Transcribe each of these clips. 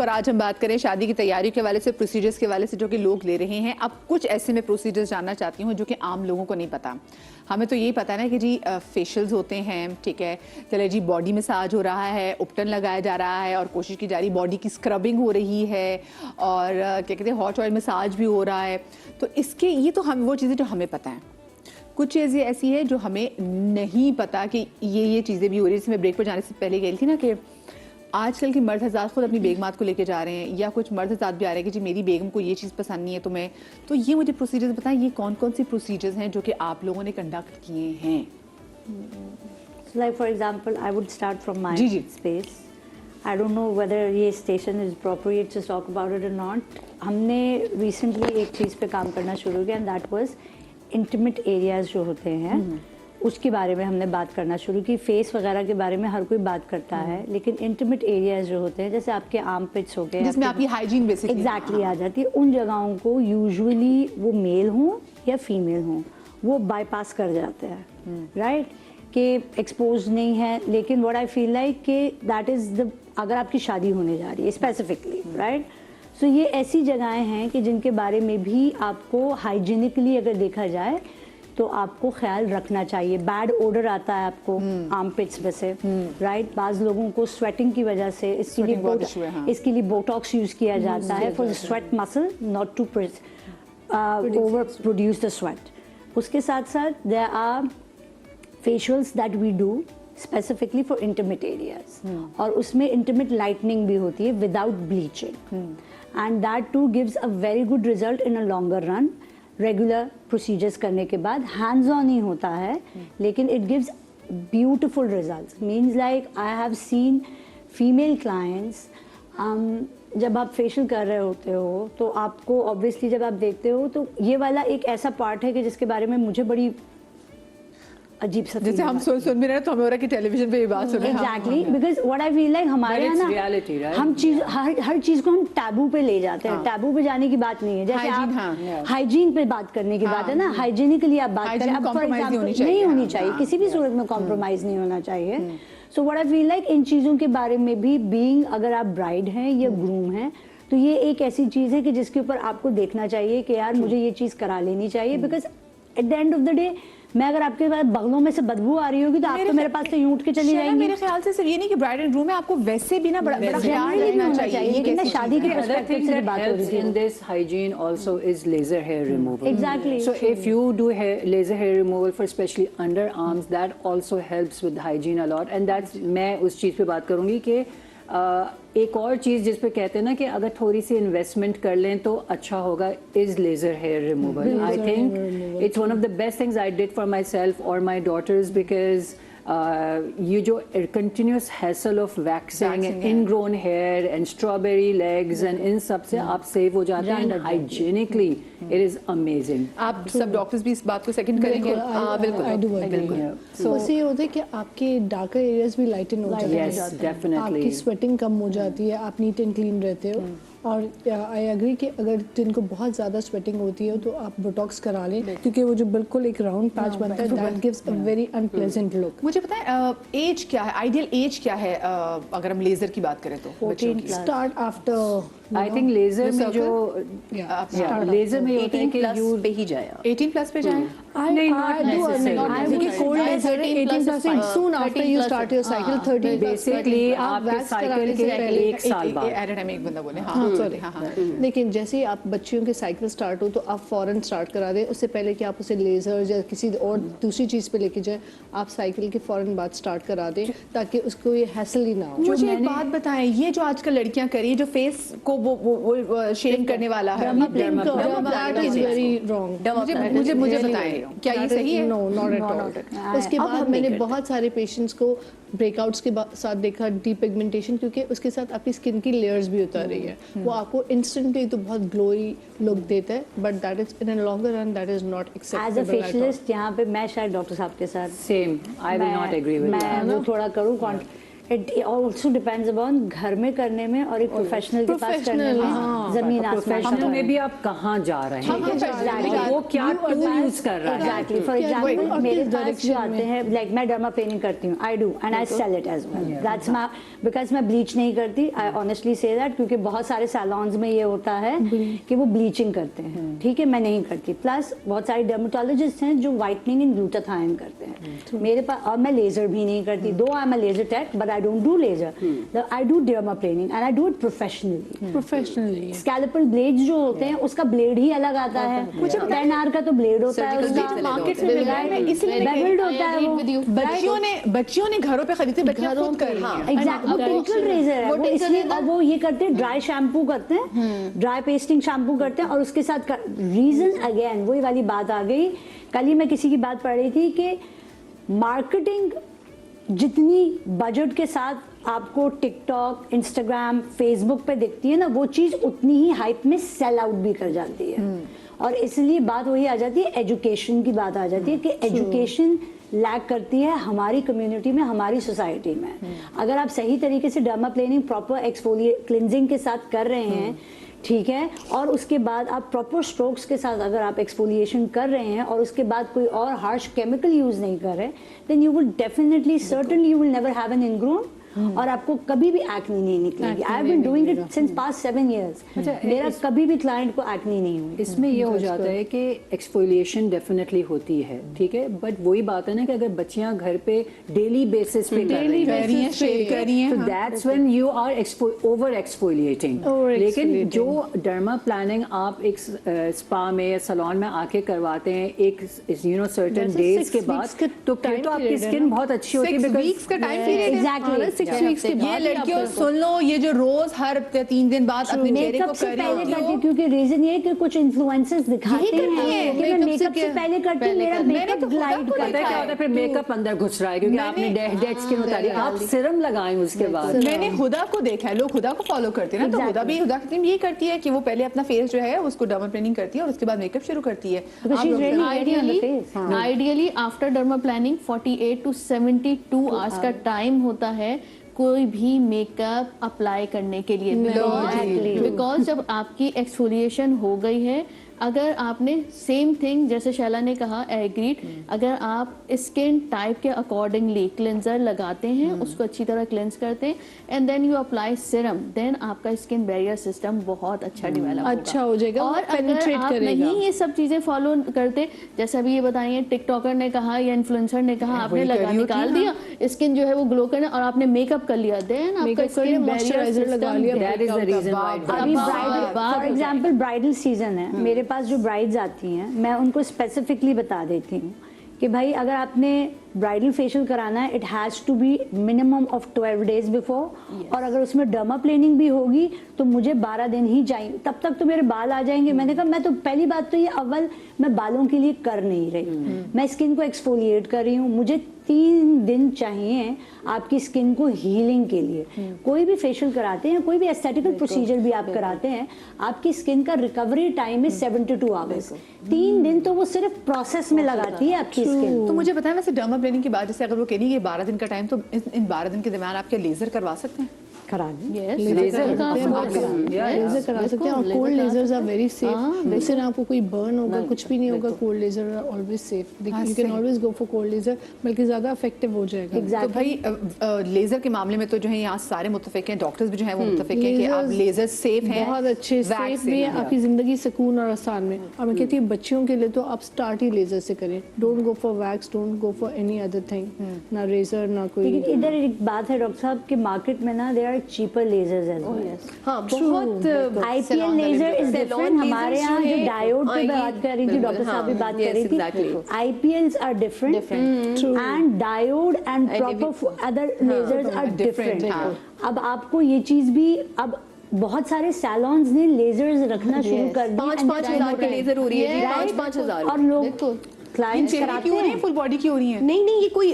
और आज हम बात करें शादी की तैयारी के हवाले से, प्रोसीजर्स के हवाले से जो कि लोग ले रहे हैं। अब कुछ ऐसे में प्रोसीजर्स जानना चाहती हूँ जो कि आम लोगों को नहीं पता। हमें तो यही पता है ना कि जी फेशियल्स होते हैं, ठीक है, चले जी बॉडी मसाज हो रहा है, उपटन लगाया जा रहा है और कोशिश की जा रही बॉडी की स्क्रबिंग हो रही है और क्या कहते हैं हॉट ऑयल मसाज भी हो रहा है। तो इसके ये तो हम वो चीज़ें जो हमें पता है। कुछ चीज़ें ऐसी है जो हमें नहीं पता कि ये चीज़ें भी हो रही है। जैसे मैं ब्रेक पर जाने से पहले कही थी ना कि आजकल के मर्द हज़ात खुद अपनी बेगमात को लेके जा रहे हैं, या कुछ मर्द हज़ात भी आ रहे हैं कि जी मेरी बेगम को ये चीज़ पसंद नहीं है तुम्हें। तो ये मुझे प्रोसीजर्स बताएं, ये कौन कौन सी प्रोसीजर्स हैं जो कि आप लोगों ने कंडक्ट किए हैं? Like for example, I would start from my ji. space. I don't know whether ये station is appropriate to talk about it or not. हमने recently एक चीज़ पे काम करना शुरू किया and that was intimate areas जो होते हैं उसके बारे में हमने बात करना शुरू की। फेस वगैरह के बारे में हर कोई बात करता है, लेकिन इंटीमेट एरियाज जो होते हैं जैसे आपके आर्म पिट्स हो गए जिसमें आपकी हाइजीन बेसिकली एग्जैक्टली आ जाती है, उन जगहों को यूजुअली वो मेल हों या फीमेल हों वो बाईपास कर जाते हैं, राइट, कि एक्सपोज नहीं है। लेकिन व्हाट आई फील लाइक कि दैट इज़ द, अगर आपकी शादी होने जा रही है स्पेसिफिकली, राइट, सो ये ऐसी जगहें हैं कि जिनके बारे में भी आपको हाइजीनिकली अगर देखा जाए तो आपको ख्याल रखना चाहिए। बैड ओडर आता है आपको आर्मपिट्स में से, राइट। बाज़ लोगों को स्वेटिंग की वजह से इसके लिए बोटॉक्स यूज़ किया जाता है for sweat muscle, not to over produce the sweat. उसके साथ साथ there are facials that we do specifically for intimate areas, और उसमें इंटीमेट लाइटनिंग भी होती है without bleaching, and that too gives a very good result in a longer run. Regular procedures करने के बाद हैंड्स ऑन ही होता है, लेकिन it gives beautiful results. Means like I have seen female clients, जब आप फेशियल कर रहे होते हो तो आपको ऑब्वियसली जब आप देखते हो तो ये वाला एक ऐसा पार्ट है कि जिसके बारे में मुझे बड़ी अजीब सा, जैसे हम सुन भी रहे हैं तो हमें हो रहा है कि टेलीविजन पे ये बात सुन रहे हैं। Exactly, because what I feel like हमारे यहाँ ना हम चीज हर चीज को हम टैबू पे ले जाते हैं। टैबू पे जाने की बात नहीं है, जैसे आप हाइजीन पे बात करने की बात है ना, हाइजीनिकली आप बात करें, अब फॉर एग्जांपल नहीं होनी चाहिए, किसी भी सूरत में कॉम्प्रोमाइज नहीं होना चाहिए। So what I feel like in चीजों के बारे में भी बीइंग, अगर आप ब्राइड हैं या ग्रूम हैं तो ये एक ऐसी चीज है कि जिसके ऊपर आपको देखना चाहिए कि यार मुझे ये चीज करा लेनी चाहिए, because at the end of the day मैं अगर आपके पास बगलों में से बदबू आ रही होगी तो आप तो मेरे पास से यूं उठ के चली जाएंगी। मेरे ख्याल से सिर्फ ये नहीं कि ब्राइड एंड ग्रूम में आपको वैसे भी ना बड़ा ख्याल रखना चाहिए, लेकिन मैं शादी के पर्सपेक्टिव से बात हो रही थी। In this hygiene also is laser hair removal. Exactly. So if you do laser hair removal for especially underarms, that also helps with hygiene a lot. And that's, मैं उस चीज़ पे बात करूँगी कि एक और चीज़ जिस पे कहते हैं ना कि अगर थोड़ी सी इन्वेस्टमेंट कर लें तो अच्छा होगा, is laser hair removal. I think it's one of the best things I did for myself और माई डॉटर्स, बिकॉज ये जो continuous hassle of waxing, ingrown hair and strawberry legs and इन सब से आप सेव हो जाते हैं हाइजीनिकली। It is amazing. आप सब डॉक्टर्स भी इस बात को सेकंड करेंगे? बिल्कुल। तो उससे ये होता है कि आपके डार्कर एरियाज भी लाइटन हो जाते हैं, आपकी स्वेटिंग कम हो जाती है, आप नीट एंड क्लीन रहते हो। और आई एग्री कि अगर जिनको बहुत ज़्यादा स्वेटिंग होती है तो आप बोटॉक्स करा लें, क्योंकि वो जो बिल्कुल एक राउंड पैच बनता है that gives a very unpleasant look. मुझे पता है एज क्या है, आइडियल एज क्या है अगर हम लेजर की बात करें तो? 14 start after, I think laser में जो लेजर में होता है कि 18+ पे ही जाए, 18+ पे जाएं। बेसिकली आपके साइकिल के एक साल बाद एक बंदा बोले लेकिन जैसे ही आप बच्चियों के साइकिल स्टार्ट हो तो आप फौरन स्टार्ट करा दें, उससे पहले कि आप उसे लेजर या किसी और दूसरी चीज़ पे लेके जाए, आप साइकिल के फौरन बाद स्टार्ट करा दें ताकि उसको ये हैसल ही ना हो। मुझे एक बात बताएं, ये जो आजकल लड़कियां करी जो फेस को वो शेड करने वाला है, मुझे बताएं क्या ये सही है? No, not at all. उसके बाद मैंने बहुत सारे पेशेंट्स को ब्रेकआउट्स के साथ देखा डीपिगमेंटेशन, क्योंकि उसके साथ आपकी स्किन की लेयर्स भी उतर रही है, वो आपको इंस्टेंटली तो बहुत ग्लोई लुक देता है, but that is in a longer run that is not acceptable. As a facialist यहाँ पे मैं शायद डॉक्टर साहब के साथ same, I will not agree with that. मैं वो थोड़ा करूँ इट ऑल्सो डिपेंड्स अपॉन घर में करने में और एक प्रोफेशनल के पास करने में जमीन आसमान प्रोफेशनल में भी आप कहाँ जा रहे हैं, वो क्या टूल यूज कर रहा है। एग्जैक्टली, फॉर एग्जांपल मेरे पास जो आते हैं, लाइक मैं डर्मा प्लेनिंग करती हूँ, I do and I sell it as well, that's my, because मैं ब्लीच नहीं करती, आई ऑनेस्टली से दैट, क्योंकि बहुत सारे सैलून्स में ये होता है कि वो ब्लीचिंग करते हैं, ठीक है, मैं नहीं करती। प्लस बहुत सारे डर्मेटोलॉजिस्ट हैं जो व्हाइटनिंग इन ग्लूटाथायोन करते हैं, मेरे पास, और मैं लेजर भी नहीं करती, though I am a laser tech but I don't do laser. I do dermaplaning and I do it professionally. Scalpel blades जो होते हैं उसका ब्लेड ही अलग आता है, कुछ 10 आर का तो ब्लेड होता है उसका, मार्केट में मिला है, इसलिए बेबल्ड होता है वो। बच्चियों ने घरों पे खरीदे, बच्चियां खुद कर रही हैं। एग्जैक्टली, वो टिंकल रेजर है वो, इसलिए अब वो ये करते हैं, ड्राई शैम्पू करते हैं, ड्राई पेस्टिंग शैम्पू करते हैं, और उसके साथ रीजन अगेन वही वाली बात आ गई। कल ही मैं किसी की बात पढ़ रही थी कि मार्केटिंग जितनी बजट के साथ आपको टिकटॉक, इंस्टाग्राम, फेसबुक पे दिखती है ना, वो चीज़ उतनी ही हाइप में सेल आउट भी कर जाती है। और इसलिए बात वही आ जाती है, एजुकेशन की बात आ जाती है कि एजुकेशन लैक करती है हमारी कम्युनिटी में, हमारी सोसाइटी में। अगर आप सही तरीके से derma planning, proper exfoliate cleansing के साथ कर रहे हैं, ठीक है, और उसके बाद आप प्रॉपर स्ट्रोक्स के साथ अगर आप एक्सफोलिएशन कर रहे हैं और उसके बाद कोई और हार्श केमिकल यूज नहीं कर रहे, then you will definitely, certainly you will never have an ingrown, और आपको कभी भी एक्ने नहीं निकलेगी। I have been doing it since past 7 years। मेरा कभी भी क्लाइंट को एक्ने नहीं हुई। इसमें ये हो जाता है कि एक्सफोलिएशन डेफिनेटली होती है, ठीक है, बट वही बात है ना कि अगर बच्चियां घर पे डेली बेसिस पे कर रही हैं, तो that's when you are over exfoliating. लेकिन जो डर्मा प्लानिंग आप एक स्पा में या सैलून में आके करवाते हैं एक सर्टेन डेज के बाद, तो फिर तो आपकी स्किन बहुत अच्छी होती है, बिकॉज़ का टाइम पीरियड एग्जैक्टली 6 weeks के बाद ये लड़कियों सुन लो, ये जो रोज हर 3 दिन बाद अपने चेहरे को कर रही करती, क्योंकि रीजन ये है कि कुछ इन्फ्लुएंसर्स दिखाते हैं कि मैं मेकअप से पहले करती हूं, मेरा मेकअप ग्लाइड करता है। क्या होता है, फिर मेकअप अंदर घुस रहा है क्योंकि आपने डेड स्किन उतारी, आप सिरम लगाएं उसके बाद। मैंने हुदा को देखा है, लोग हुदा को फॉलो करते हैं ना, तो हुदा की टीम ये करती है कि वो पहले अपना फेस जो है उसको डर्मा प्लेनिंग करती है और उसके बाद मेकअप शुरू करती है। Ideally after derma planning 48 to 72 hours का टाइम होता है कोई भी मेकअप अप्लाई करने के लिए, बिकॉज जब आपकी एक्सफोलिएशन हो गई है, अगर आपने सेम थिंग जैसे शैला ने कहा, एग्रीड, अगर आप स्किन टाइप के अकॉर्डिंगली क्लेंजर लगाते हैं, उसको अच्छी तरह क्लेंस करते हैं and then you apply serum, देन आपका स्किन बैरियर सिस्टम बहुत अच्छा डेवलप अच्छा हो जाएगा। और अगर आप नहीं ये सब चीजें फॉलो करते, जैसे अभी ये बताइए टिकटॉकर ने कहा या इन्फ्लुएंसर ने कहा, आपने लगा निकाल दिया, स्किन जो है वो ग्लो करना और आपने मेकअप कर लिया, देन आपका स्किन बैरियर लगा लिया। That is the reason why. अभी फॉर एग्जांपल ब्राइडल सीजन है, मेरे पास जो ब्राइड्स आती हैं, मैं उनको स्पेसिफिकली बता देती हूँ कि भाई अगर आपने ब्राइडल फेशियल कराना है, it has to be minimum of 12 days before, और अगर उसमें डर्मा प्लेनिंग भी होगी तो मुझे 12 दिन ही चाहिए, तब तक तो मेरे बाल आ जाएंगे। मैंने कहा मैं तो पहली बात तो ये अव्वल मैं बालों के लिए कर नहीं रही, मैं स्किन को एक्सफोलिएट कर रही हूँ, मुझे 3 दिन चाहिए आपकी स्किन को हीलिंग के लिए। कोई भी फेशियल कराते हैं, कोई भी एस्थेटिकल प्रोसीजर भी आप कराते हैं, आपकी स्किन का रिकवरी टाइम है 72 आवर्स। 3 दिन तो वो सिर्फ प्रोसेस में लगाती है आपकी स्किन। तो मुझे बताएं, वैसे डर्मा प्लेनिंग के बाद जैसे अगर वो कह रही है 12 दिन का टाइम, तो इन 12 दिन के दरमियान आप क्या लेजर करवा सकते हैं? करा दें, लेजर करा सकते हैं, और cold lasers are very safe, उससे ना आपको कोई बर्न होगा, कुछ भी नहीं होगा। Cold laser are always safe, you can always go for cold laser, बल्कि ज्यादा इफेक्टिव हो जाएगा। तो भाई लेजर के मामले में तो जो है यहाँ सारे मुत्तफिक हैं, डॉक्टर्स भी जो है वो मुत्तफिक हैं कि आप लेजर सेफ हैं, बहुत अच्छे, सेफ भी है, आपकी जिंदगी सुकून और आसान में। और मैं कहती हूँ बच्चियों के लिए तो आप स्टार्ट ही लेजर से करें, don't go for wax, don't go for any other thing, ना रेजर ना कोई। लेकिन इधर एक बात है डॉक्टर साहब कि मार्केट में ना there are cheaper lasers as well. हाँ, बहुत आईपीएल लेजर इज डिफरेंट। हमारे यहाँ जो डायोड पे बात कर रही थी, डॉक्टर साहब भी बात कर रही थी, IPLs are different and diode and proper other lasers are different. अब आपको ये चीज भी, अब बहुत सारे सैलून्स ने लेजर्स रखना शुरू कर दिए, 5-5 हज़ार की लेजर हो रही है, 5-5 हज़ार, और लोग क्लाइंट्स कराते हैं, फुल बॉडी की हो रही है। नहीं, ये कोई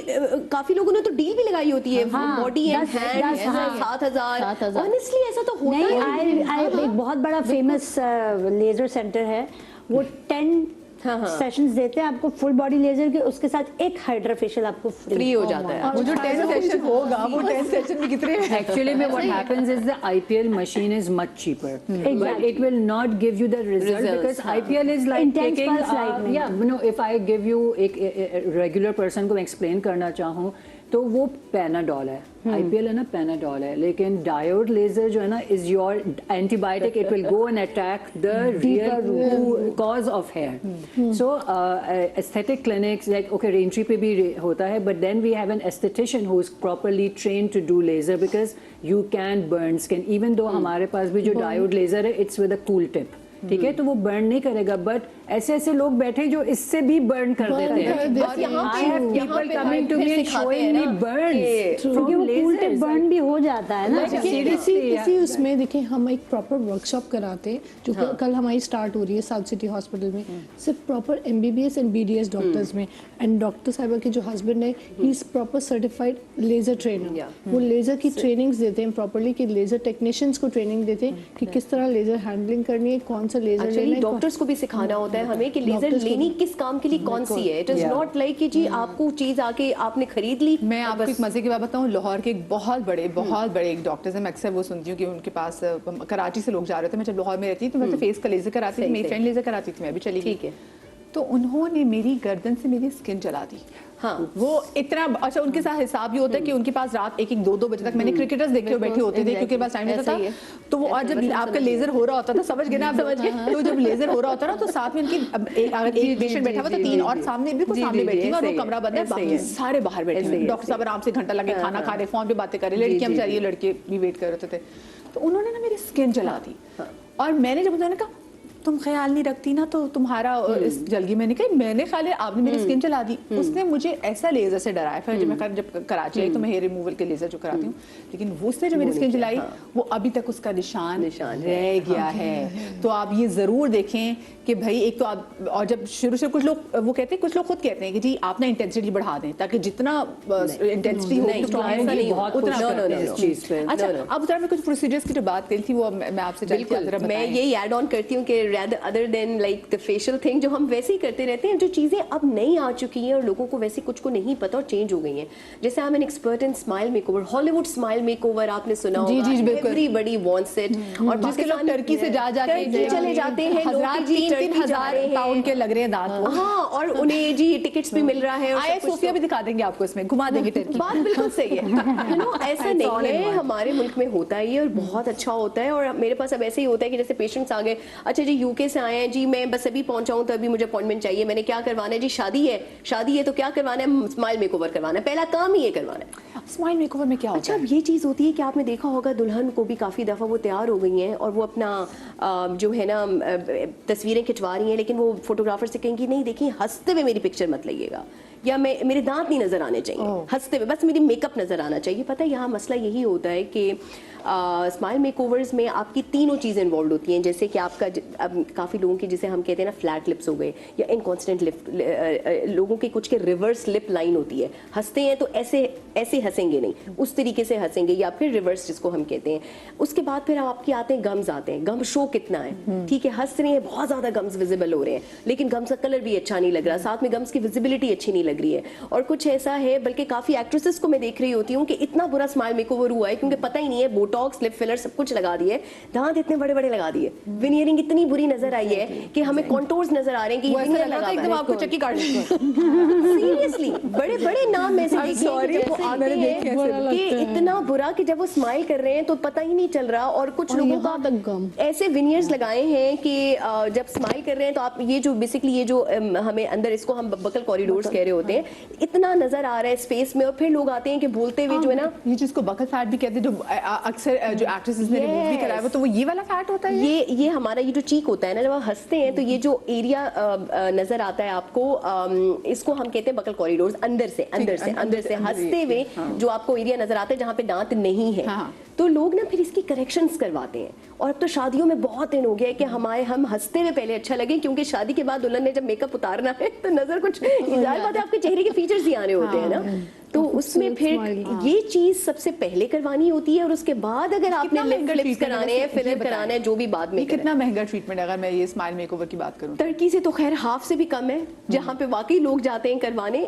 काफी लोगों ने तो डील भी लगाई होती है, बॉडी एंड हैंड 7,000। ऑनेस्टली ऐसा तो होता है। एक बहुत बड़ा फेमस लेजर सेंटर है, वो 10 सेशंस देते हैं आपको फुल बॉडी लेजर के, उसके साथ एक हाइड्रा फेशियल आपको फ्री हो जाता है। वो जो 10 सेशन होगा वो 10 सेशन में कितने Actually, what happens is the IPL machine is much cheaper, but it will not give you the result because IPL is like Intense taking. pulse lightning. Yeah, no. If I give you एक regular person को explain करना चाहूँ तो वो Panadol है, IPL है ना Panadol है, लेकिन डायोड लेजर जो है ना is your antibiotic, it will go and attack the real cause of hair. So aesthetic clinics like okay रेंट्री पे भी होता है, but then we have an aesthetician who is properly trained to do laser because you can burn skin. Even though हमारे पास भी जो diode laser है it's with a cool tip, ठीक है, तो वो बर्न नहीं करेगा, बट ऐसे ऐसे लोग बैठे जो इससे भी बर्न कर देते हैं. I have people coming to me and showing me burns क्योंकि वो कूल टिप बर्न भी हो जाता है ना. इसी उसमें देखिए हम एक प्रॉपर वर्कशॉप कराते हैं जो कल हमारी स्टार्ट हो रही है साउथ सिटी हॉस्पिटल में, सिर्फ proper MBBS and BDS doctors में. एंड डॉक्टर साहिबा के जो हस्बैंड है he is proper certified laser trainer. वो लेजर की ट्रेनिंग्स देते हैं प्रॉपरली, कि लेजर टेक्नीशियंस को ट्रेनिंग देते हैं कि किस तरह लेजर हैंडलिंग करनी है, कौन सा लेजर लेना है. डॉक्टर्स को भी सिखाना होता है हमें कि लेजर लेनी किस काम के लिए कौन सी है. इट इज नॉट लाइक कि जी आपको चीज आके आपने खरीद ली. मैं आपको एक मजे की बात बताऊं, लाहौर के एक बहुत बड़े एक डॉक्टर्स हैं, मैं अक्सर वो सुनती हूँ कि उनके पास कराची से लोग जा रहे थे. मैं जब लाहौर में रहती थी तो मैं तो फेस का लेजर कराती थी, मेरी फ्रेंड लेजर कराती थी, मैं भी चली गई. ठीक है. तो उन्होंने मेरी गर्दन से मेरी स्किन जला दी. हाँ, वो इतना अच्छा उनके साथ हिसाब ये होता है कि उनके पास रात 1-1, 2-2 बजे तक मैंने क्रिकेटर्स देखे हुए बैठे होते थे क्योंकि पास टाइम होता था. तो वो और जब आपका लेजर हो रहा होता था, समझ गए ना आप, समझ गए. तो जब लेजर हो रहा होता ना तो साथ में इनकी एक पेशेंट बैठा हुआ था, 3 और सामने बिल्कुल सामने बैठी और वो कमरा बंद है, बाकी सारे बाहर बैठे हुए. डॉक्टर साहब आराम से घंटा लगे खाना खा रहे, फोन पे बातें कर रहे, लड़कियां बेचारी लड़के भी वेट कर रहे थे. तो उन्होंने ना मेरी स्किन जला दी. और मैंने जब उन्होंने कहा तुम ख्याल नहीं रखती ना तो तुम्हारा इस जल्दी, मैंने कहा मैंने ख्याल है आपने मेरी स्किन चला दी. उसने मुझे ऐसा लेजर से डराया. फिर जब कराची आई तो मैं हेयर रिमूवल के लेजर जो कराती हूँ, लेकिन वो उसने जो मेरी स्किन जलाई वो अभी तक उसका निशान रह गया है. तो आप ये जरूर देखें कि भाई एक तो आप, और जब शुरू से कुछ लोग वो कहते हैं, कुछ लोग खुद कहते हैं कि जी आप ना इंटेंसिटी बढ़ा दें ताकि जितना इंटेंसिटी हो उतना. अच्छा, अब उधर में कुछ प्रोसीजर्स की जो बात करी थी वो मैं आपसे बिल्कुल मैं यही ऐड ऑन करती हूँ कि other than like the facial thing जो हम वैसे ही करते रहते हैं, जो चीजें अब नई आ चुकी हैं और लोगों को वैसे कुछ को नहीं पता और चेंज हो गई हैं. जैसे I am an expert in smile makeover, Hollywood smile makeover आपने सुना होगा, एवरीबॉडी वांट्स इट. और जिसके लोग टर्की से जा के चले जाते हैं, लोग 3,000 पाउंड के लग रहे हैं दांत. हाँ, और उन्हें जी टिकट्स भी मिल रहा है. आया सोफिया भी दिखा देंगे आपको, इसमें घुमा देंगे टर्की. बात बिल्कुल सही है. यू नो ऐसा नहीं है, हमारे मुल्क में होता ही है और बहुत अच्छा होता है. और मेरे पास अब ऐसे ही होता है कि जैसे पेशेंट्स आ गए, अच्छा जी यूके से आए हैं जी, मैं बस अभी पहुंचाऊं तो अभी मुझे अपॉइंटमेंट चाहिए, मैंने क्या करवाना है जी, शादी है तो क्या करवाना है, स्माइल मेकओवर करवाना है, पहला काम ही ये करवाना है. स्माइल मेकओवर में क्या होता है? अच्छा, अब ये चीज़ होती है कि आपने देखा होगा दुल्हन को भी काफ़ी दफ़ा वो तैयार हो गई हैं और वो अपना जो है ना तस्वीरें खिंचवा रही हैं, लेकिन वो फोटोग्राफर से कहेंगी नहीं देखिए हंसते हुए मेरी पिक्चर मत लइएगा, या मेरे दांत नहीं नजर आने चाहिए, हंसते हुए बस मेरी मेकअप नजर आना चाहिए. पता है यहाँ मसला यही होता है कि स्माइल मेकओवर्स में आपकी तीनों चीज़ें इन्वॉल्व होती हैं. जैसे कि आपका अब काफ़ी लोगों की जिसे हम कहते हैं ना फ्लैट लिप्स हो गए या इनकॉन्स्टेंट लिप, लोगों के कुछ के रिवर्स लिप लाइन होती है. हंसते हैं तो ऐसे हंसेंगे नहीं, उस तरीके से हंसेंगे, या फिर रिवर्स जिसको हम कहते हैं. उसके बाद फिर आपके आते हैं गम्स आते हैं. गम शो कितना है, ठीक है, हंस रहे हैं, बहुत ज़्यादा गम्स विजिबल हो रहे हैं, लेकिन गम्स का कलर भी अच्छा नहीं लग रहा, साथ में गम्स की विजिबिलिटी अच्छी नहीं लग रही है. और कुछ ऐसा है, बल्कि काफ़ी एक्ट्रेसेस को मैं देख रही होती हूँ कि इतना बुरा स्माइल मेकओवर हुआ है क्योंकि पता ही नहीं है, बोटॉक्स, लिप फिलर सब कुछ लगा दिए, दांत इतने बड़े बड़े लगा दिए, विनियरिंग इतनी बुरी नजर आई है कि हमें कॉन्टोर्स नजर आ रहे हैं कि विनियर लगा है, एकदम आपको चक्की काट सीरियसली बड़े नाम में से देखे कि इतना बुरा कि जब वो स्माइल कर रहे हैं तो पता ही नहीं चल रहा. और कुछ लोगों का ऐसे विनियर्स लगाए हैं कि जब स्माइल कर रहे हैं तो आप ये जो बेसिकली ये जो हमें अंदर इसको हम बकल कॉरिडोर्स कह रहे होते हैं, इतना नजर आ रहा है स्पेस में. और फिर लोग आते हैं कि बोलते हुए जो है ना, ये जिसको बकल फैट भी कहते हैं, जो अक्सर जो एक्ट्रेसेस ने रिमूव भी कराया वो, तो वो ये वाला फैट होता है. ये हमारा ये जो चीक होता है ना, जब आप हंसते हैं तो ये जो एरिया नजर आता है आपको, इसको हम कहते हैं बकल कॉरिडोर्स. अंदर से हंसते हुए जो आपको एरिया नजर आता है जहाँ पे दांत नहीं है, तो लोग ना फिर इसकी करेक्शंस करवाते हैं। और अब तो शादियों में बहुत दिन हो गया है कि हम हंसते हुए पहले अच्छा लगे, क्योंकि शादी के बाद दुल्हन ने जब मेकअप उतारना है तो नजर कुछ जाहिर बात है आपके चेहरे के फीचर्स ही आने होते हैं ना, तो उसमें फिर ये चीज सबसे पहले करवानी होती है और उसके बाद अगर आपने लिप फ्लिप्स कराने हैं, फिलर कराना है, जो भी बाद में कितना महंगा ट्रीटमेंट अगर मैं ये स्माइल मेकओवर की बात करूं? टर्की से तो खैर हाफ से भी कम है, जहाँ पे वाकई लोग जाते हैं करवाने।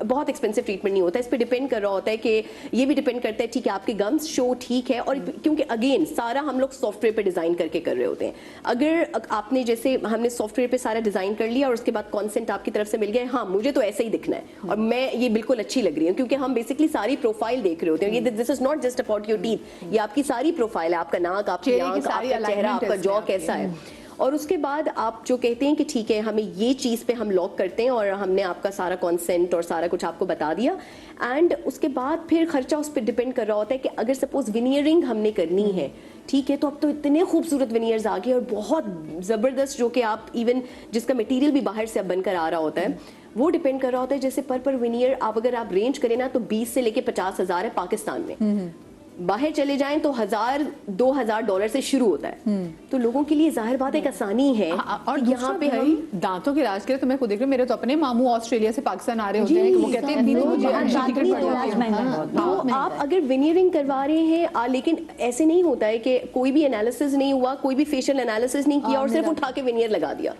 बहुत एक्सपेंसिव ट्रीटमेंट नहीं होता, इस पे डिपेंड कर रहा होता है कि ये भी डिपेंड करता है ठीक है आपके गम्स शो ठीक है, और क्योंकि अगेन सारा हम लोग सॉफ्टवेयर पे डिजाइन करके कर रहे होते हैं। अगर आपने जैसे हमने सॉफ्टवेयर पे सारा डिजाइन कर लिया और उसके बाद कॉन्सेंट आपकी तरफ से मिल गया, हाँ मुझे तो ऐसे ही दिखना है और मैं ये बिल्कुल अच्छी लग रही हूँ, क्योंकि हम बेसिकली सारी प्रोफाइल देख रहे होते हैं। ये this is not just about your teeth, ये आपकी सारी प्रोफाइल है, आपका नाक, आपकी आंख, आपका चेहरा, आपका जॉ कैसा है। और उसके बाद आप जो कहते हैं कि ठीक है हमें ये चीज़ पे हम लॉक करते हैं और हमने आपका सारा कॉन्सेंट और सारा कुछ आपको बता दिया, एंड उसके बाद फिर खर्चा उस पर डिपेंड कर रहा होता है कि अगर सपोज विनियरिंग हमने करनी है, ठीक है, तो अब तो इतने खूबसूरत विनियर्स आ गए और बहुत ज़बरदस्त, जो कि आप इवन जिसका मटेरियल भी बाहर से अब बनकर आ रहा होता है, वो डिपेंड कर रहा होता है। जैसे पर विनियर अगर आप रेंज करें ना तो 20 से लेके 50,000 है पाकिस्तान में, बाहर चले जाएं तो $1,000-2,000 से शुरू होता है। तो लोगों के लिए जाहिर बात एक आसानी है। और यहाँ पे हम दांतों के इलाज के लिए तो मैं खुद देख रही हूँ, मेरे तो अपने मामू ऑस्ट्रेलिया से पाकिस्तान आ रहे होते हैं, वो कहते हैं तो आप अगर विनियरिंग करवा रहे हैं, लेकिन ऐसे नहीं होता है कि कोई भी एनालिसिस नहीं हुआ, कोई भी फेशियल एनालिसिस नहीं किया और सिर्फ उठा के विनियर लगा दिया।